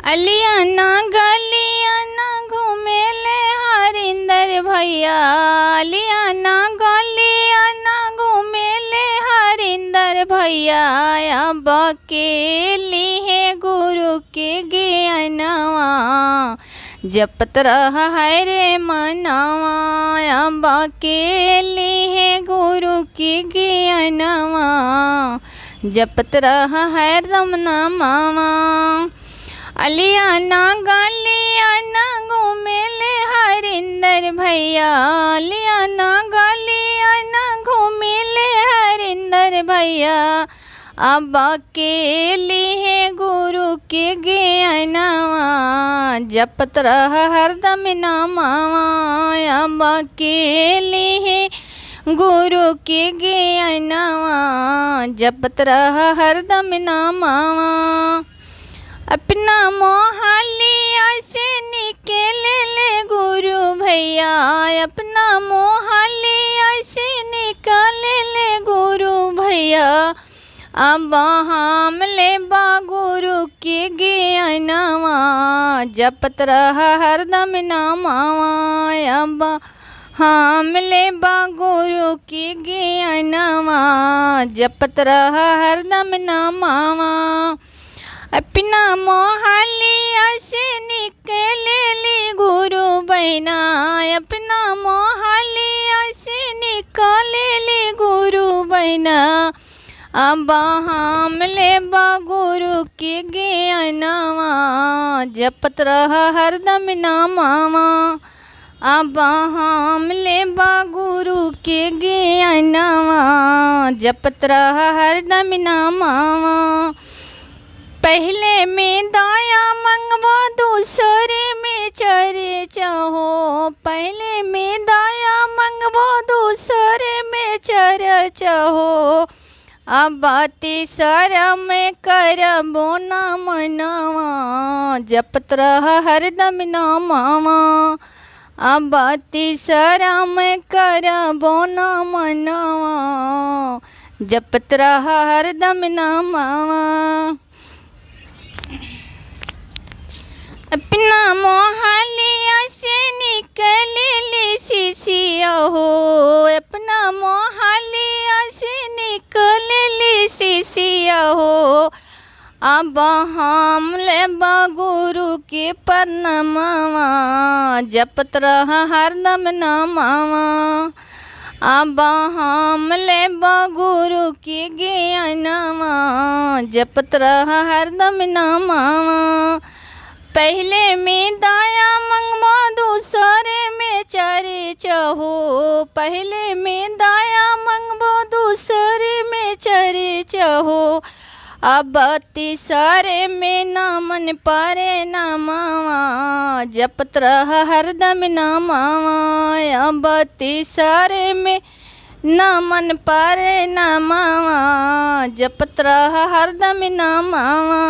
अलियाना गलियाना घूमेले हरिंदर भैया। अलियाना गलियाना घूमेले हरिंदर भैया। अब अकेली है गुरु के ज्ञानवा जपत रहा है रे मनवा। अब अकेली है गुरु की ज्ञानवा जपत रहा है रमनामावा। अलियाना गलियाना घूमेले हरिंदर भैया। अलियाना गलियाना घूमेले हरिंदर भैया। अब अकेली है गुरु के ज्ञानवा जपत रहा हरदम नामावा। अब अकेली है गुरु के ज्ञानवा जपत रहा हरदम नामावा। अपना मोहलिया से निकल ले गुरु भैया। अपना मोहलिया से निकल ले गुरु भैया। अब हम ले बा गुरु के ज्ञानवा जपत रहा हरदम नामावा। अब हम ले बा गुरु के ज्ञानवा जपत रहा हरदम नामावा। अपना मोहलिया से निकल ली गुरु बहना। अपना मोहलिया से निकल ली गुरु बहना। अब हम ले बा गुरु के ज्ञानवा जपत रहा हरदम नामावा। अब हम ले बा गुरु के ज्ञानवा जपत रहा हरदम नामावा। पहले में दाया मंगवा दूसरे में चरे चाहो। पहले में दाया मंगवा दूसरे में चरे चाहो। अब तीसरा में करबो ना मनवा जपत रहा हरदम नामावा। अब तीसरा में करबो ना मनवा जपत रहा हरदम नामावा। अपना मोहलिया से निकल ली शिशिया हो। अपना मोहलिया से निकल ली शिशिया हो। अब हम ले बा गुरु के परनामावा जपत रहा हरदम नामावा। अब हम ले बा गुरु के ज्ञानवा जपत रहा हरदम नामावा। पहले में दाया मंगवा दूसरे में चरे चाहो। पहले में दाया मंगवा दूसरे में चरे चाहो। अब तीसरे में ना मन पारे नामावा जपत रहा हरदम नामावा। अब तीसरे में ना मन पारे नामावा जपत रहा हरदम नामावा।